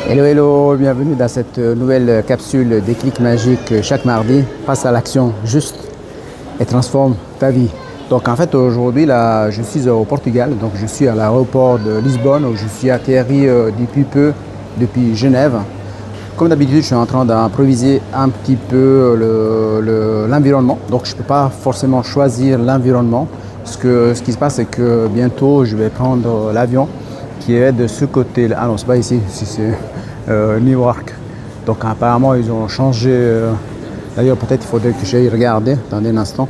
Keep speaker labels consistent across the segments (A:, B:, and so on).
A: Hello, hello, bienvenue dans cette nouvelle capsule Déclic magique chaque mardi. Passe à l'action juste et transforme ta vie. Donc en fait aujourd'hui là je suis au Portugal, donc je suis à l'aéroport de Lisbonne où je suis atterri depuis Genève. Comme d'habitude je suis en train d'improviser un petit peu l'environnement, donc je ne peux pas forcément choisir l'environnement. Ce qui se passe c'est que bientôt je vais prendre l'avion qui est de ce côté-là. Ah non, c'est pas ici, c'est Newark. Donc apparemment ils ont changé. D'ailleurs peut-être il faudrait que j'aille regarder. Attendez un instant.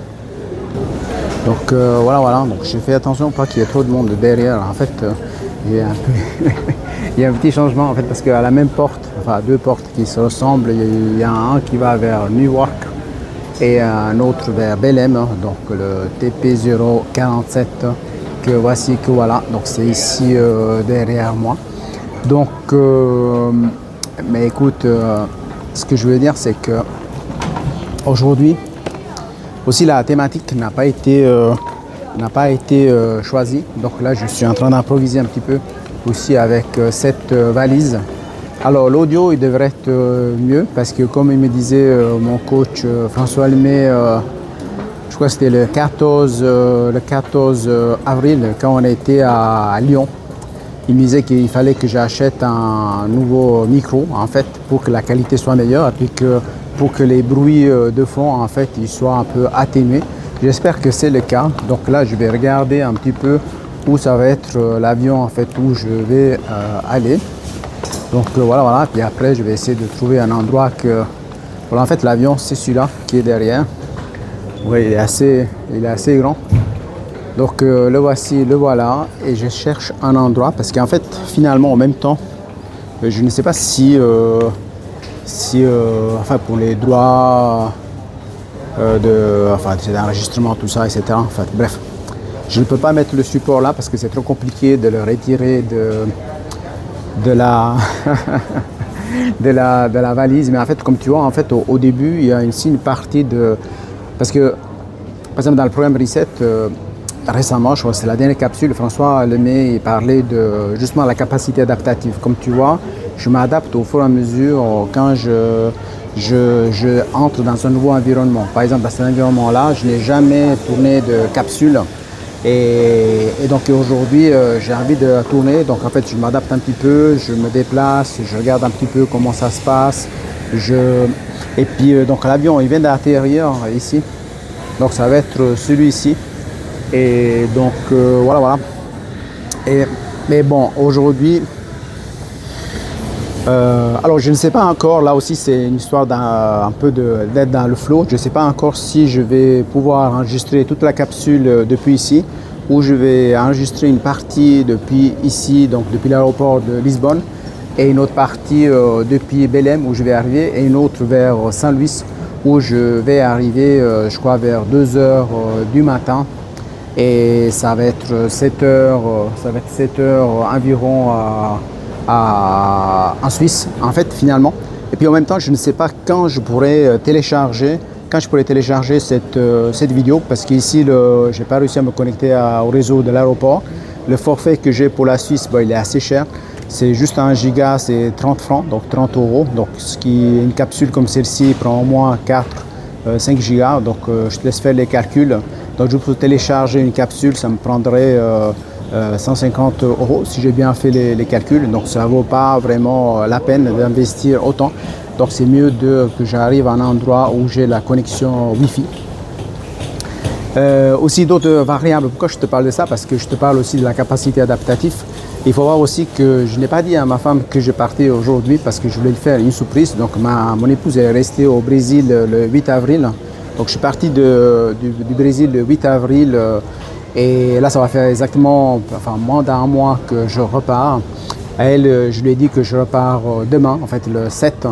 A: Donc voilà. Donc j'ai fait attention pas qu'il y ait trop de monde derrière. En fait, il y a un peu il y a un petit changement en fait parce qu'à la même porte, enfin deux portes qui se ressemblent, il y a un qui va vers Newark et un autre vers Belém. Donc le TP047 que voici, que voilà. Donc c'est ici derrière moi. Donc mais écoute, ce que je veux dire c'est que aujourd'hui aussi la thématique n'a pas été choisie. Donc là je suis en train d'improviser un petit peu aussi avec cette valise. Alors l'audio il devrait être mieux parce que comme il me disait mon coach François Lemay, je crois que c'était le 14 avril quand on était à Lyon. Il me disait qu'il fallait que j'achète un nouveau micro en fait pour que la qualité soit meilleure et puis pour que les bruits de fond en fait ils soient un peu atténués. J'espère que c'est le cas. Donc là je vais regarder un petit peu où ça va être l'avion en fait où je vais aller. Donc voilà. Puis après je vais essayer de trouver un endroit que voilà, en fait l'avion c'est celui-là qui est derrière. Oui, il est assez grand. Donc le voici, le voilà, et je cherche un endroit parce qu'en fait finalement en même temps je ne sais pas si enfin pour les droits d'enregistrement tout ça etc. Enfin bref, je ne peux pas mettre le support là parce que c'est trop compliqué de le retirer de la de la valise. Mais en fait comme tu vois en fait au début il y a une partie de parce que par exemple dans le programme Reset récemment, je crois que c'est la dernière capsule, François Lemay il parlait de justement la capacité adaptative. Comme tu vois, je m'adapte au fur et à mesure quand je entre dans un nouveau environnement. Par exemple, dans cet environnement-là, je n'ai jamais tourné de capsule. Et donc aujourd'hui, j'ai envie de tourner. Donc en fait, je m'adapte un petit peu, je me déplace, je regarde un petit peu comment ça se passe. Et puis donc l'avion, il vient d'atterrir ici. Donc ça va être celui-ci. Et donc voilà. Mais bon, aujourd'hui, alors je ne sais pas encore, là aussi c'est une histoire d'être dans le flow. Je ne sais pas encore si je vais pouvoir enregistrer toute la capsule depuis ici ou je vais enregistrer une partie depuis ici, donc depuis l'aéroport de Lisbonne, et une autre partie depuis Belém où je vais arriver, et une autre vers Saint-Louis où je vais arriver, je crois, vers 2h du matin. Et ça va être 7 heures environ en Suisse, en fait, finalement. Et puis en même temps, je ne sais pas quand je pourrais télécharger cette vidéo, parce qu'ici, je n'ai pas réussi à me connecter au réseau de l'aéroport. Le forfait que j'ai pour la Suisse, il est assez cher. C'est juste 1 giga, c'est 30 francs, donc 30 €. Donc, une capsule comme celle-ci prend au moins 5 gigas. Donc, je te laisse faire les calculs. Donc je peux télécharger une capsule, ça me prendrait 150 € si j'ai bien fait les calculs. Donc ça ne vaut pas vraiment la peine d'investir autant. Donc c'est mieux que j'arrive à un endroit où j'ai la connexion Wi-Fi. Aussi d'autres variables. Pourquoi je te parle de ça? Parce que je te parle aussi de la capacité adaptative. Il faut voir aussi que je n'ai pas dit à ma femme que je partais aujourd'hui parce que je voulais lui faire une surprise. Donc mon épouse est restée au Brésil le 8 avril. Donc je suis parti du Brésil le 8 avril et là ça va faire exactement moins d'un mois que je repars. À elle, je lui ai dit que je repars demain, en fait le 7.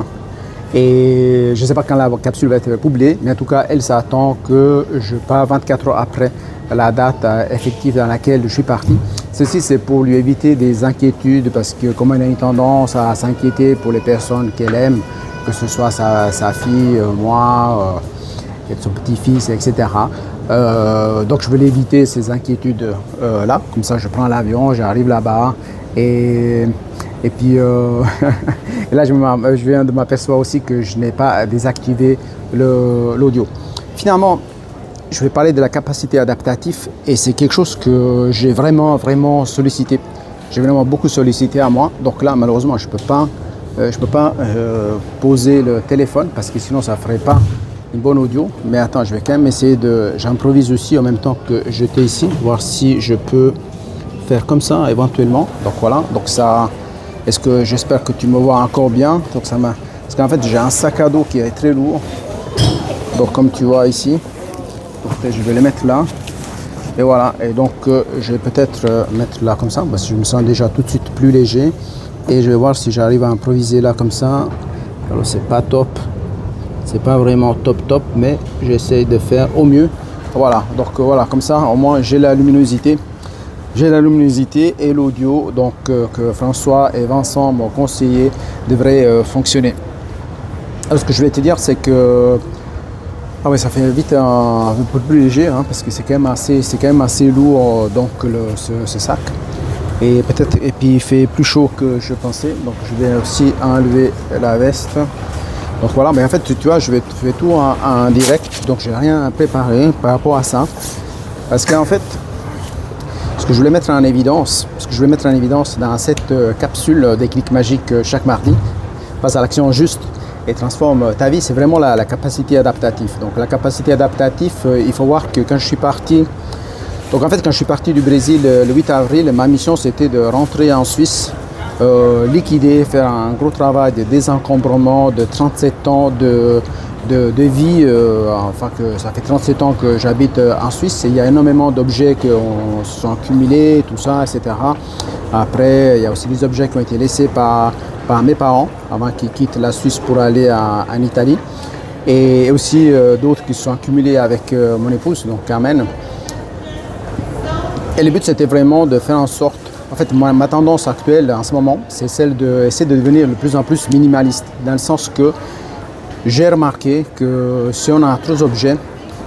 A: Et je ne sais pas quand la capsule va être publiée, mais en tout cas elle s'attend que je pars 24 heures après la date effective dans laquelle je suis parti. Ceci c'est pour lui éviter des inquiétudes parce que comme elle a une tendance à s'inquiéter pour les personnes qu'elle aime, que ce soit sa fille, moi, son petit-fils, etc. Donc je veux éviter ces inquiétudes là. Comme ça je prends l'avion, j'arrive là-bas et Et puis et là, je viens de m'apercevoir aussi que je n'ai pas désactivé l'audio. Finalement, je vais parler de la capacité adaptative et c'est quelque chose que j'ai vraiment sollicité. J'ai vraiment beaucoup sollicité à moi. Donc là, malheureusement, je peux pas poser le téléphone parce que sinon, ça ferait pas une bonne audio. Mais attends, je vais quand même essayer j'improvise aussi en même temps que j'étais ici, voir si je peux faire comme ça éventuellement. Donc voilà. Donc ça, j'espère que tu me vois encore bien. Donc parce qu'en fait, j'ai un sac à dos qui est très lourd. Donc comme tu vois ici. Donc, je vais les mettre là et voilà, et donc je vais peut-être mettre là comme ça parce que je me sens déjà tout de suite plus léger et je vais voir si j'arrive à improviser là comme ça. Alors c'est pas top, c'est pas vraiment top, mais j'essaie de faire au mieux. Voilà, donc voilà, comme ça au moins j'ai la luminosité et l'audio, donc que François et Vincent m'ont conseillé devrait fonctionner. Alors ce que je vais te dire, c'est que ah ouais, ça fait vite un peu plus léger hein, parce que c'est quand même assez lourd donc ce sac et puis il fait plus chaud que je pensais, donc je vais aussi enlever la veste. Donc voilà, mais en fait tu vois, je vais faire tout en direct, donc j'ai rien préparé par rapport à ça parce qu'en fait ce que je voulais mettre en évidence dans cette capsule Déclic Magique chaque mardi, passe à l'action juste et transforme ta vie, c'est vraiment la capacité adaptative. Donc la capacité adaptative, il faut voir que quand je suis parti du Brésil le 8 avril, ma mission c'était de rentrer en Suisse, liquider, faire un gros travail de désencombrement de 37 ans de vie, enfin que ça fait 37 ans que j'habite en Suisse et il y a énormément d'objets qui se sont accumulés, tout ça, etc. Après, il y a aussi des objets qui ont été laissés par mes parents avant qu'ils quittent la Suisse pour aller en Italie et aussi d'autres qui se sont accumulés avec mon épouse, donc Carmen. Et le but c'était vraiment de faire en sorte, en fait ma tendance actuelle en ce moment c'est celle d'essayer de devenir de plus en plus minimaliste, dans le sens que j'ai remarqué que si on a trop d'objets,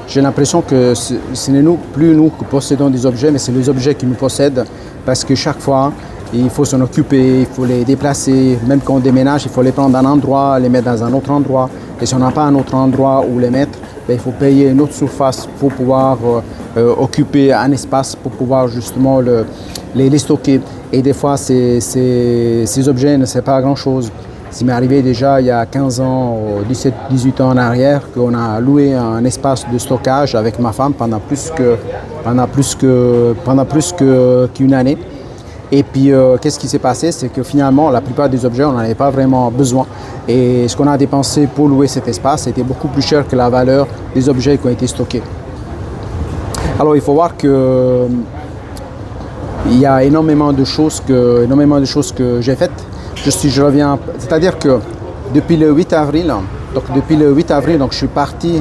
A: j'ai l'impression que ce n'est plus nous qui possédons des objets, mais c'est les objets qui nous possèdent, parce que chaque fois il faut s'en occuper, il faut les déplacer, même quand on déménage, il faut les prendre d'un endroit, les mettre dans un autre endroit. Et si on n'a pas un autre endroit où les mettre, il faut payer une autre surface pour pouvoir occuper un espace, pour pouvoir justement les stocker. Et des fois, ces objets ne servent pas à grand-chose. Ça m'est arrivé déjà il y a 15 ans, 17-18 ans en arrière, qu'on a loué un espace de stockage avec ma femme pendant plus qu'une année. Et puis, qu'est-ce qui s'est passé? C'est que finalement, la plupart des objets, on n'en avait pas vraiment besoin. Et ce qu'on a dépensé pour louer cet espace était beaucoup plus cher que la valeur des objets qui ont été stockés. Alors, il faut voir que il y a énormément de choses que j'ai faites. Je reviens, c'est-à-dire que depuis le 8 avril, donc je suis parti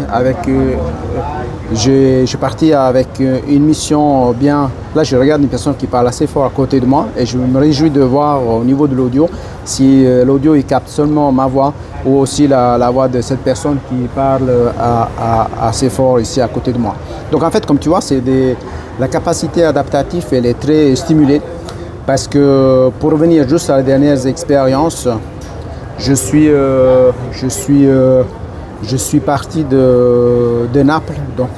A: avec une mission bien. Là, je regarde une personne qui parle assez fort à côté de moi et je me réjouis de voir au niveau de l'audio si l'audio il capte seulement ma voix ou aussi la voix de cette personne qui parle assez fort ici à côté de moi. Donc en fait, comme tu vois, la capacité adaptative, elle est très stimulée parce que pour revenir juste à les dernières expériences, je suis parti de Naples. Donc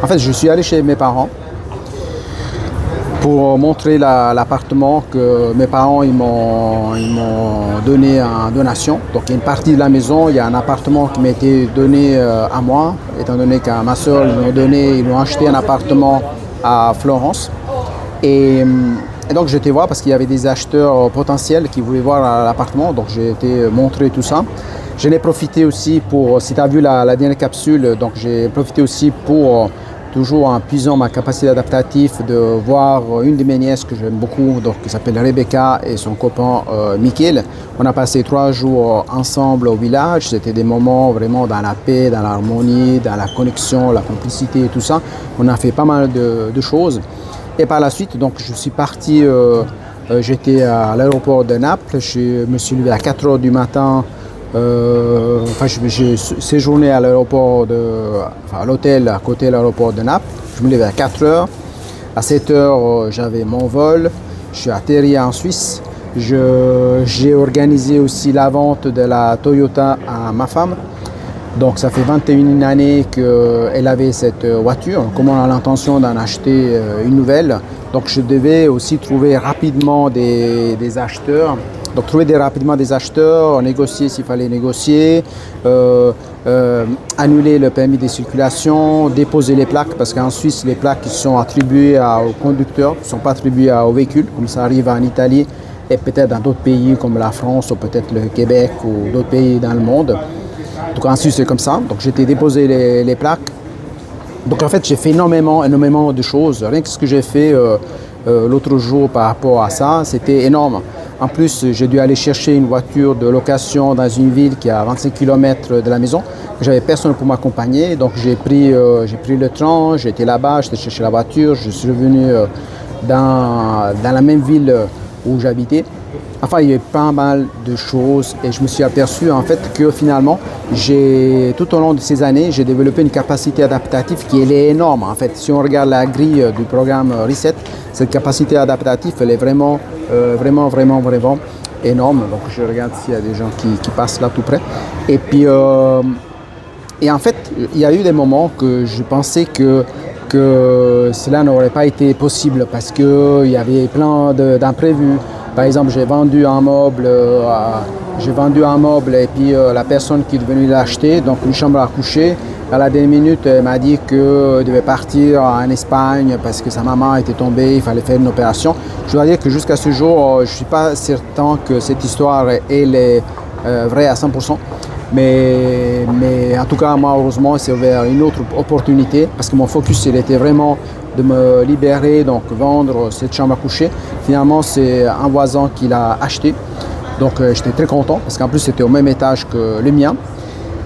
A: en fait, je suis allé chez mes parents pour montrer l'appartement que mes parents ils m'ont donné en donation. Donc il y a une partie de la maison, il y a un appartement qui m'a été donné à moi, étant donné qu'à ma soeur ils m'ont acheté un appartement à Florence. Et donc j'étais voir parce qu'il y avait des acheteurs potentiels qui voulaient voir l'appartement, donc j'ai été montrer tout ça. J'en ai profité aussi pour, si tu as vu la dernière capsule, donc j'ai profité aussi pour, toujours en puisant ma capacité adaptative, de voir une de mes nièces que j'aime beaucoup, donc, qui s'appelle Rebecca, et son copain Michael. On a passé 3 jours ensemble au village, c'était des moments vraiment dans la paix, dans l'harmonie, dans la connexion, la complicité et tout ça. On a fait pas mal de choses. Et par la suite, donc, je suis parti, j'étais à l'aéroport de Naples, je me suis levé à 4 h du matin. J'ai séjourné à l'aéroport à l'hôtel à côté de l'aéroport de Naples. Je me levais à 4 h. À 7 h, j'avais mon vol. Je suis atterri en Suisse. J'ai organisé aussi la vente de la Toyota à ma femme. Donc ça fait 21 années qu'elle avait cette voiture. Comme on a l'intention d'en acheter une nouvelle, donc je devais aussi trouver rapidement des acheteurs. Donc trouver rapidement des acheteurs, négocier s'il fallait négocier, annuler le permis de circulation, déposer les plaques, parce qu'en Suisse, les plaques sont attribuées aux conducteurs, ne sont pas attribuées aux véhicules, comme ça arrive en Italie et peut-être dans d'autres pays comme la France ou peut-être le Québec ou d'autres pays dans le monde. Donc en Suisse, c'est comme ça. Donc j'ai été déposer les plaques. Donc en fait, j'ai fait énormément de choses. Rien que ce que j'ai fait l'autre jour par rapport à ça, c'était énorme. En plus, j'ai dû aller chercher une voiture de location dans une ville qui est à 25 km de la maison. J'avais personne pour m'accompagner, donc j'ai pris le train, j'ai été là-bas, j'ai cherché la voiture, je suis revenu dans la même ville où j'habitais. Enfin, il y a eu pas mal de choses et je me suis aperçu en fait que finalement, tout au long de ces années, j'ai développé une capacité adaptative qui est énorme. En fait, si on regarde la grille du programme Reset, cette capacité adaptative, elle est vraiment énorme. Donc, je regarde s'il y a des gens qui passent là tout près. Et puis, et en fait, il y a eu des moments que je pensais que cela n'aurait pas été possible parce qu'il y avait plein d'imprévus. Par exemple, j'ai vendu un meuble et puis la personne qui est venue l'acheter, donc une chambre à coucher, à la dernière minute, elle m'a dit qu'elle devait partir en Espagne parce que sa maman était tombée, il fallait faire une opération. Je dois dire que jusqu'à ce jour, je ne suis pas certain que cette histoire est vraie à 100%. Mais en tout cas, moi, heureusement, c'est ouvert une autre opportunité parce que mon focus, il était vraiment de me libérer, donc vendre cette chambre à coucher. Finalement, c'est un voisin qui l'a acheté. Donc, j'étais très content parce qu'en plus, c'était au même étage que le mien.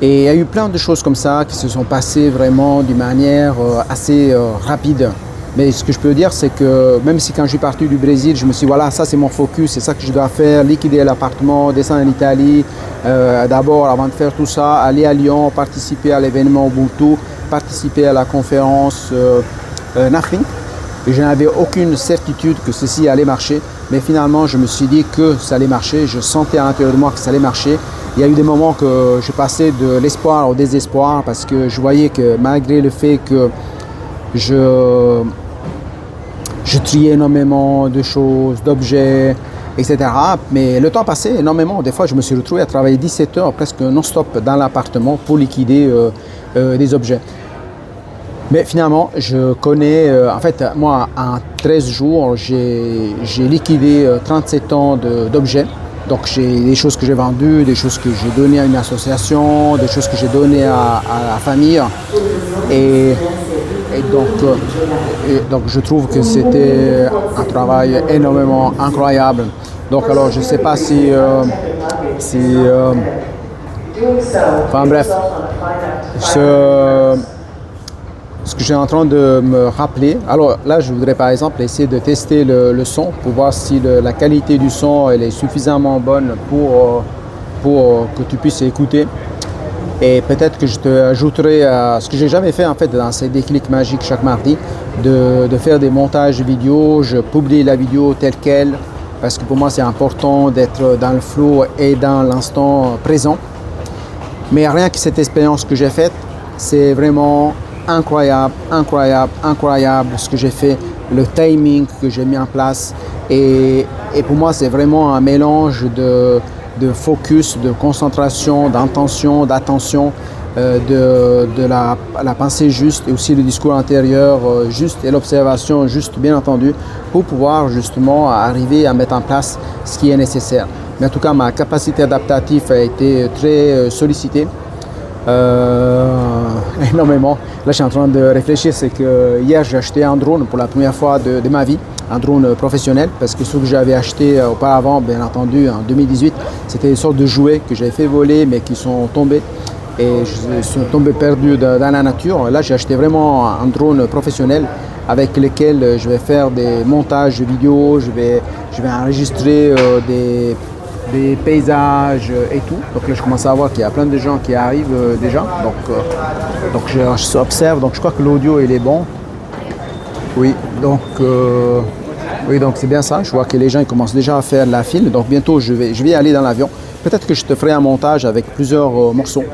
A: Et il y a eu plein de choses comme ça qui se sont passées vraiment d'une manière assez rapide. Mais ce que je peux dire, c'est que même si quand je suis parti du Brésil, je me suis dit, voilà, ça c'est mon focus, c'est ça que je dois faire, liquider l'appartement, descendre en Italie, d'abord avant de faire tout ça, aller à Lyon, participer à l'événement Ubuntu, participer à la conférence Nothing. Et je n'avais aucune certitude que ceci allait marcher, mais finalement je me suis dit que ça allait marcher, je sentais à l'intérieur de moi que ça allait marcher. Il y a eu des moments que je passais de l'espoir au désespoir parce que je voyais que malgré le fait que je triais énormément de choses, d'objets, etc. Mais le temps passait énormément. Des fois, je me suis retrouvé à travailler 17 heures presque non-stop dans l'appartement pour liquider des objets. Mais finalement, je connais, en fait, moi, en 13 jours, j'ai liquidé 37 ans d'objets. Donc, j'ai des choses que j'ai vendues, des choses que j'ai données à une association, des choses que j'ai données à la famille. Et donc, je trouve que c'était un travail énormément incroyable. Donc, alors, je ne sais pas si enfin bref, ce que je suis en train de me rappeler. Alors là, je voudrais par exemple essayer de tester le son pour voir si la qualité du son elle est suffisamment bonne pour que tu puisses écouter. Et peut-être que je te ajouterai ce que j'ai jamais fait en fait dans ces déclics magiques chaque mardi, de faire des montages vidéo. Je publie la vidéo telle qu'elle parce que pour moi c'est important d'être dans le flow et dans l'instant présent. Mais rien que cette expérience que j'ai faite, c'est vraiment incroyable ce que j'ai fait, le timing que j'ai mis en place. Et pour moi c'est vraiment un mélange de focus, de concentration, d'intention, d'attention, de la pensée juste et aussi le discours intérieur juste et l'observation juste, bien entendu, pour pouvoir justement arriver à mettre en place ce qui est nécessaire. Mais en tout cas, ma capacité adaptative a été très sollicitée énormément. Là, je suis en train de réfléchir, c'est que hier, j'ai acheté un drone pour la première fois de ma vie. Un drone professionnel parce que ceux que j'avais acheté auparavant, bien entendu en 2018, c'était des sortes de jouets que j'avais fait voler mais qui sont tombés et sont tombés perdus dans la nature. Là, j'ai acheté vraiment un drone professionnel avec lequel je vais faire des montages vidéo, je vais enregistrer des paysages et tout. Donc là, je commence à voir qu'il y a plein de gens qui arrivent déjà. Donc je observe. Donc je crois que l'audio il est bon. Oui, donc Oui, donc c'est bien ça. Je vois que les gens ils commencent déjà à faire la file. Donc bientôt, je vais aller dans l'avion. Peut-être que je te ferai un montage avec plusieurs morceaux.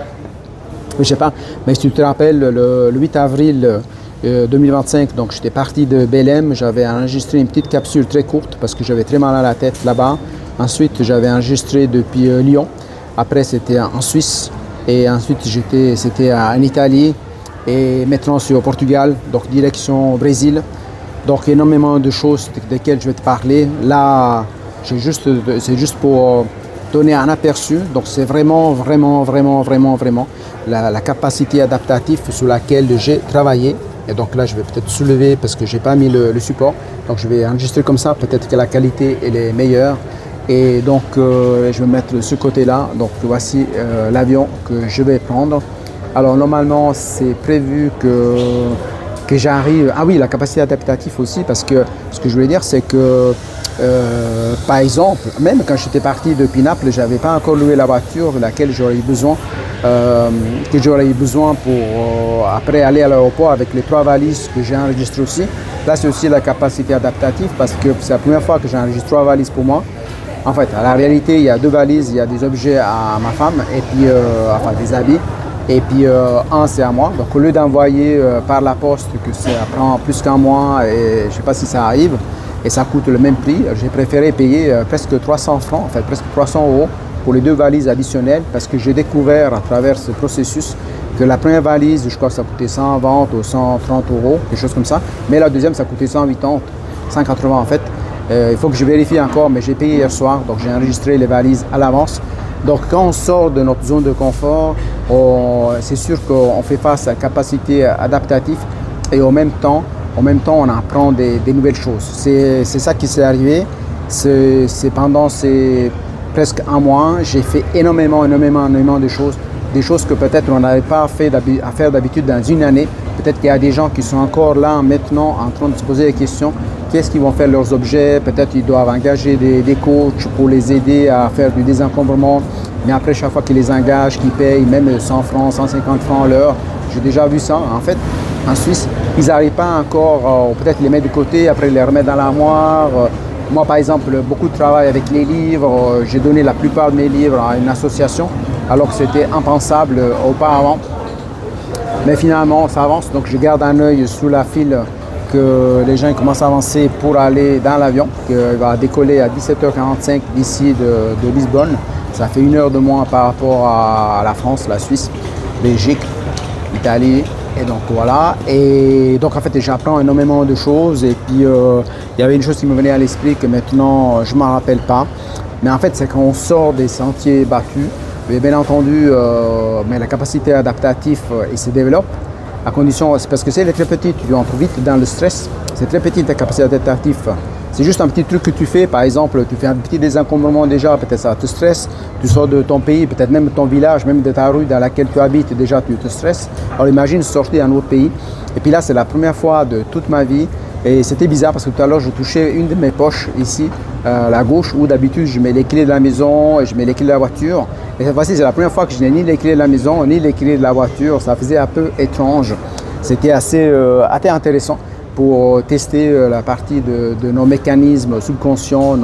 A: Je sais pas. Mais si tu te rappelles, le 8 avril 2025, donc j'étais parti de Belém. J'avais enregistré une petite capsule très courte parce que j'avais très mal à la tête là-bas. Ensuite, j'avais enregistré depuis Lyon. Après, c'était en Suisse. Et ensuite, c'était en Italie. Et maintenant, je suis au Portugal, donc direction Brésil. Donc énormément de choses desquelles je vais te parler. Là, c'est juste pour donner un aperçu. Donc c'est vraiment la capacité adaptative sur laquelle j'ai travaillé. Et donc là, je vais peut-être soulever parce que j'ai pas mis le support. Donc je vais enregistrer comme ça. Peut-être que la qualité elle est meilleure. Et donc je vais mettre ce côté-là. Donc voici l'avion que je vais prendre. Alors normalement, c'est prévu que j'arrive. Ah oui, la capacité adaptative aussi, parce que ce que je voulais dire, c'est que par exemple, même quand j'étais parti depuis Naples, je n'avais pas encore loué la voiture laquelle j'aurais eu besoin, pour après aller à l'aéroport avec les 3 valises que j'ai enregistrées aussi. Là, c'est aussi la capacité adaptative parce que c'est la première fois que j'enregistre 3 valises pour moi. En fait, à la réalité, il y a 2 valises, il y a des objets à ma femme et puis enfin des habits. Et puis un c'est à moi. Donc au lieu d'envoyer par la poste que ça prend plus qu'un mois et je ne sais pas si ça arrive et ça coûte le même prix, j'ai préféré payer presque 300 francs, en fait presque 300 € pour les 2 valises additionnelles parce que j'ai découvert à travers ce processus que la première valise, je crois que ça coûtait 120 ou 130 €, quelque chose comme ça, mais la deuxième ça coûtait 180, 180 en fait. Il faut que je vérifie encore, mais j'ai payé hier soir, donc j'ai enregistré les valises à l'avance. Donc quand on sort de notre zone de confort, c'est sûr qu'on fait face à la capacité adaptative et en même temps on apprend des nouvelles choses. C'est ça qui s'est arrivé. C'est pendant presque un mois, j'ai fait énormément de choses. Des choses que peut-être on n'avait pas à faire d'habitude dans une année. Peut-être qu'il y a des gens qui sont encore là maintenant en train de se poser des questions. Qu'est-ce qu'ils vont faire leurs objets? Peut-être qu'ils doivent engager des coachs pour les aider à faire du désencombrement. Mais après, chaque fois qu'ils les engagent, qu'ils payent même 100 francs, 150 francs l'heure. J'ai déjà vu ça. En fait, en Suisse, ils n'arrivent pas encore, peut-être les mettre de côté, après les remettre dans l'armoire. Moi, par exemple, beaucoup de travail avec les livres. J'ai donné la plupart de mes livres à une association, alors que c'était impensable auparavant. Mais finalement, ça avance. Donc, je garde un œil sous la file que les gens commencent à avancer pour aller dans l'avion, qui va décoller à 17h45 d'ici de Lisbonne. Ça fait 1 heure de moins par rapport à la France, la Suisse, Belgique, Italie. Et donc voilà. Et donc en fait, j'apprends énormément de choses. Et puis il y avait une chose qui me venait à l'esprit que maintenant je ne m'en rappelle pas. Mais en fait, c'est quand on sort des sentiers battus, et bien entendu, mais la capacité adaptative il se développe. À condition, c'est parce que c'est très petit, tu entres vite dans le stress. C'est très petit ta capacité adaptative. C'est juste un petit truc que tu fais, par exemple, tu fais un petit désencombrement déjà, peut-être ça te stresse. Tu sors de ton pays, peut-être même de ton village, même de ta rue dans laquelle tu habites, déjà tu te stresses. Alors imagine sortir d'un autre pays. Et puis là, c'est la première fois de toute ma vie. Et c'était bizarre parce que tout à l'heure, je touchais une de mes poches ici, la gauche, où d'habitude je mets les clés de la maison et je mets les clés de la voiture. Et cette fois-ci, c'est la première fois que je n'ai ni les clés de la maison, ni les clés de la voiture. Ça faisait un peu étrange. C'était assez intéressant pour tester la partie de nos mécanismes subconscients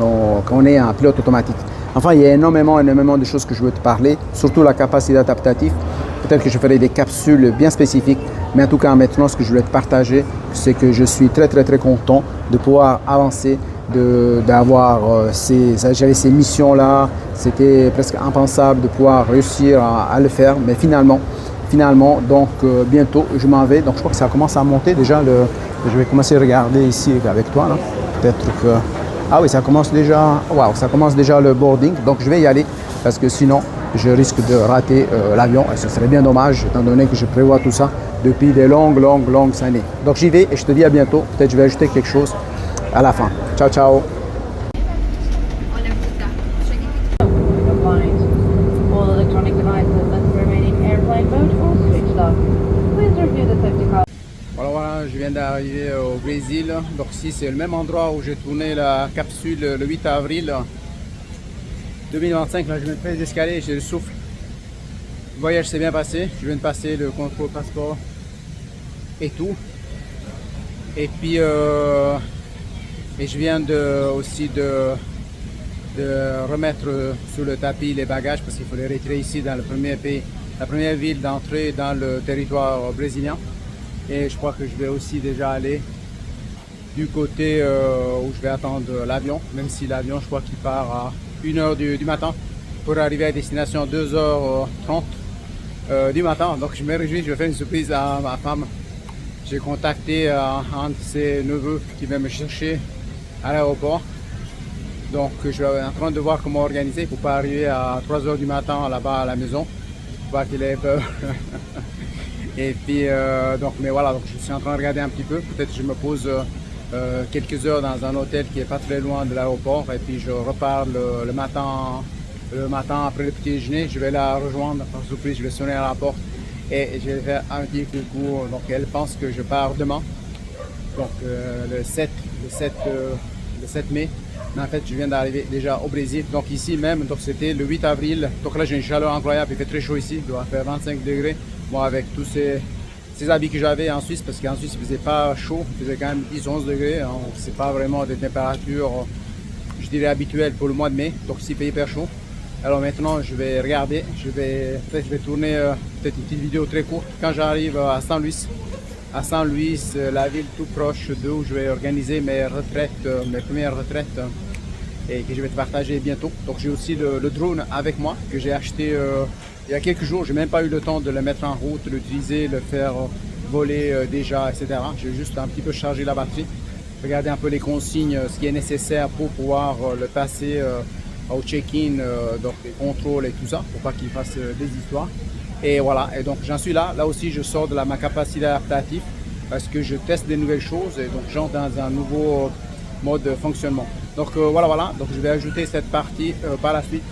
A: quand on est un pilote automatique. Enfin, il y a énormément de choses que je veux te parler, surtout la capacité adaptative. Peut-être que je ferai des capsules bien spécifiques, mais en tout cas maintenant, ce que je voulais te partager, c'est que je suis très content de pouvoir avancer, d'avoir j'avais ces missions-là. C'était presque impensable de pouvoir réussir à le faire, mais finalement, donc bientôt je m'en vais. Donc je crois que ça commence à monter déjà. Je vais commencer à regarder ici avec toi. Peut-être que ah oui, ça commence déjà. Waouh, ça commence déjà le boarding. Donc je vais y aller parce que sinon je risque de rater l'avion et ce serait bien dommage étant donné que je prévois tout ça depuis des longues années. Donc j'y vais et je te dis à bientôt. Peut-être je vais ajouter quelque chose à la fin. Ciao ciao. Voilà, je viens d'arriver au Brésil. Donc ici, c'est le même endroit où j'ai tourné la capsule le 8 avril 2025. Là, je viens de faire les escaliers, j'ai le souffle. Le voyage s'est bien passé. Je viens de passer le contrôle passeport et tout. Et puis, Et je viens aussi de remettre sur le tapis les bagages parce qu'il faut les retirer ici dans le premier pays, la première ville d'entrée dans le territoire brésilien. Et je crois que je vais aussi déjà aller du côté où je vais attendre l'avion, même si l'avion je crois qu'il part à 1h du matin pour arriver à destination 2h30 du matin. Donc je me réjouis, je vais faire une surprise à ma femme. J'ai contacté un de ses neveux qui vient me chercher à l'aéroport. Donc je suis en train de voir comment organiser pour pas arriver à 3h du matin là-bas à la maison. Pas qu'il ait peur. Et puis donc mais voilà, donc je suis en train de regarder un petit peu. Peut-être je me pose quelques heures dans un hôtel qui est pas très loin de l'aéroport et puis je repars le matin après le petit déjeuner. Je vais la rejoindre par surprise, je vais sonner à la porte et je vais faire un petit coucou. Donc elle pense que je pars demain, donc le 7 mai. Mais en fait, je viens d'arriver déjà au Brésil, donc ici même, donc c'était le 8 avril. Donc là, j'ai une chaleur incroyable, il fait très chaud ici, il doit faire 25 degrés. Moi, avec tous ces habits que j'avais en Suisse, parce qu'en Suisse, il faisait pas chaud, il faisait quand même 10-11 degrés. Hein, c'est pas vraiment des températures, je dirais, habituelles pour le mois de mai. Donc ici, il fait hyper chaud. Alors maintenant, je vais regarder, je vais tourner peut-être une petite vidéo très courte quand j'arrive à San Luis. À San Luis, la ville tout proche d'où je vais organiser mes retraites, mes premières retraites et que je vais te partager bientôt. Donc j'ai aussi le drone avec moi que j'ai acheté il y a quelques jours. J'ai même pas eu le temps de le mettre en route, l'utiliser, le faire voler déjà, etc. J'ai juste un petit peu chargé la batterie, regarder un peu les consignes, ce qui est nécessaire pour pouvoir le passer au check-in, donc les contrôles et tout ça, pour pas qu'il fasse des histoires. Et voilà, et donc j'en suis là. Là aussi, je sors de ma capacité adaptative parce que je teste des nouvelles choses et donc j'entre dans un nouveau mode de fonctionnement. Donc voilà, donc je vais ajouter cette partie par la suite.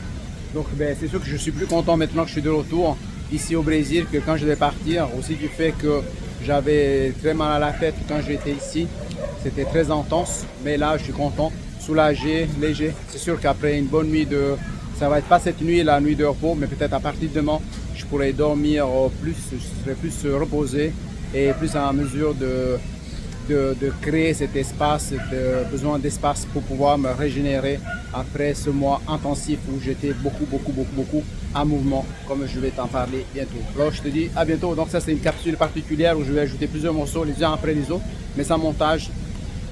A: Donc c'est sûr que je suis plus content maintenant que je suis de retour ici au Brésil que quand je vais partir. Aussi du fait que j'avais très mal à la tête quand j'étais ici. C'était très intense, mais là je suis content, soulagé, léger. C'est sûr qu'après une bonne nuit ça va être pas cette nuit, la nuit de repos, mais peut-être à partir de demain, je pourrais dormir plus, je serai plus reposé et plus en mesure de créer cet espace, besoin d'espace pour pouvoir me régénérer après ce mois intensif où j'étais beaucoup en mouvement, comme je vais t'en parler bientôt. Alors je te dis à bientôt. Donc ça c'est une capsule particulière où je vais ajouter plusieurs morceaux les uns après les autres, mais sans montage.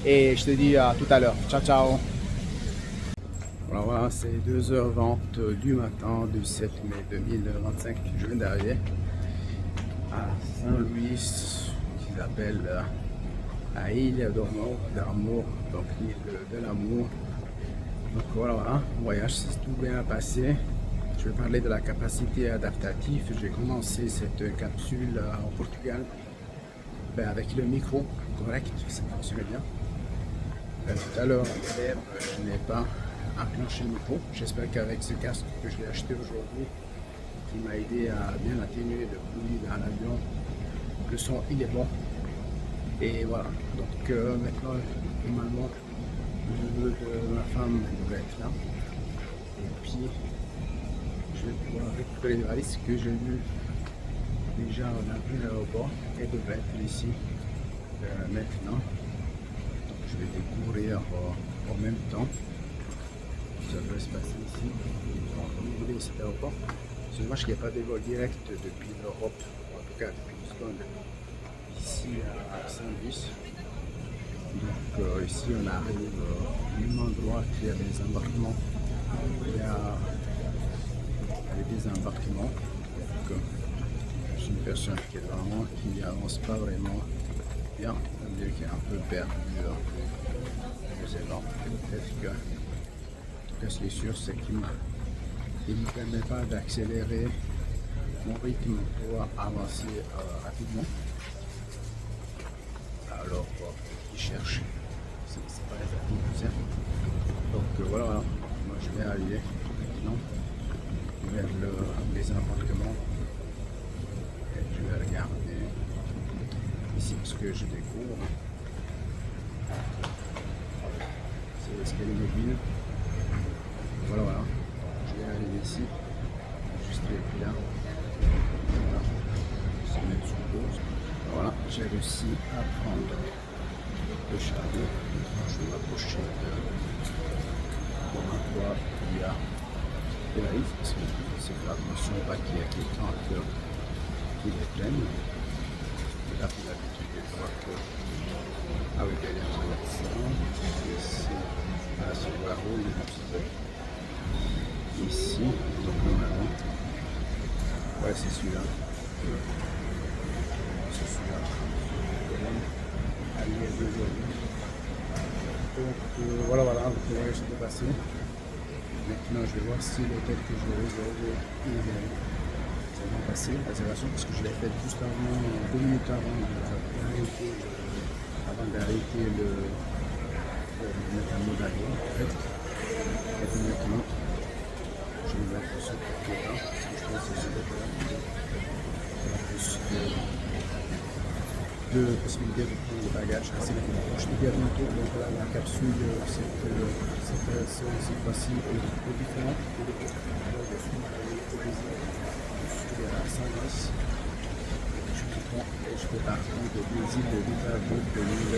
A: Et je te dis à tout à l'heure. Ciao, ciao. Voilà, c'est 2h20 du matin du 7 mai 2025. Je viens d'arriver à Saint-Louis, qui s'appelle à Ilha d'Amour, donc l'île de l'amour. Donc voilà, mon voyage s'est tout bien passé. Je vais parler de la capacité adaptative. J'ai commencé cette capsule au Portugal avec le micro correct, ça fonctionnait bien. Tout à l'heure, je n'ai pas enclenché le micro. J'espère qu'avec ce casque que je l'ai acheté aujourd'hui, qui m'a aidé à bien atténuer le bruit dans l'avion, le son il est bon. Et voilà, donc maintenant, normalement, le neveu de ma femme devrait être là. Et puis, je vais pouvoir récupérer les valises que j'ai vues déjà en avril à l'aéroport et devrait être ici maintenant. Donc, je vais découvrir en même temps. Ça va se passer ici. On va cet aéroport. C'est dommage qu'il n'y a pas de vol direct depuis l'Europe, en tout cas depuis Lisbonne, ici à Saint-Louis. Donc ici on arrive au même endroit qu'il y a des embarquements. Il y a des embarquements. Donc je suis une personne qui est vraiment qui n'avance pas vraiment bien, c'est-à-dire qui est un peu perdu. Je sais pas, peut-être que en tout cas ce qui est sûr c'est qu'il ne me permet pas d'accélérer mon rythme pour avancer rapidement. Alors il cherche, c'est pas exactement ça. Donc voilà, moi je vais arriver maintenant vers les embarquements et je vais regarder ici ce que je découvre. C'est l'escalier mobile. Voilà, je vais arriver ici, juste là. Voilà. Se mettre sous pause. Voilà, j'ai réussi à prendre le chariot. je vais m'approcher de mon emploi via la live parce que c'est pas attention pas qu'il y a quelqu'un à cœur qui est pleine. Et là, pour l'habitude de voir que avec les relaxants, ici, à ce barreau, il y a un petit peu ici, donc normalement, ouais, c'est celui-là. C'est celui-là. Allez, à 2 heures. Donc voilà, donc le voyage s'est passé. Maintenant, je vais voir si l'hôtel que je vais réserver ça va passer la réservation parce que je l'ai fait juste avant, 2 minutes avant d'arrêter le mode d'avion en fait. Et puis maintenant, je vais mettre ce côté-là parce que je pense que c'est ce côté-là qui a plus de possibilités de prendre le bagage assez rapidement. Je te dis à bientôt. Donc là, la capsule, cette fois-ci est différente. Je vais à Saint-Gras. Je vais partir de deux îles de Libreville de l'île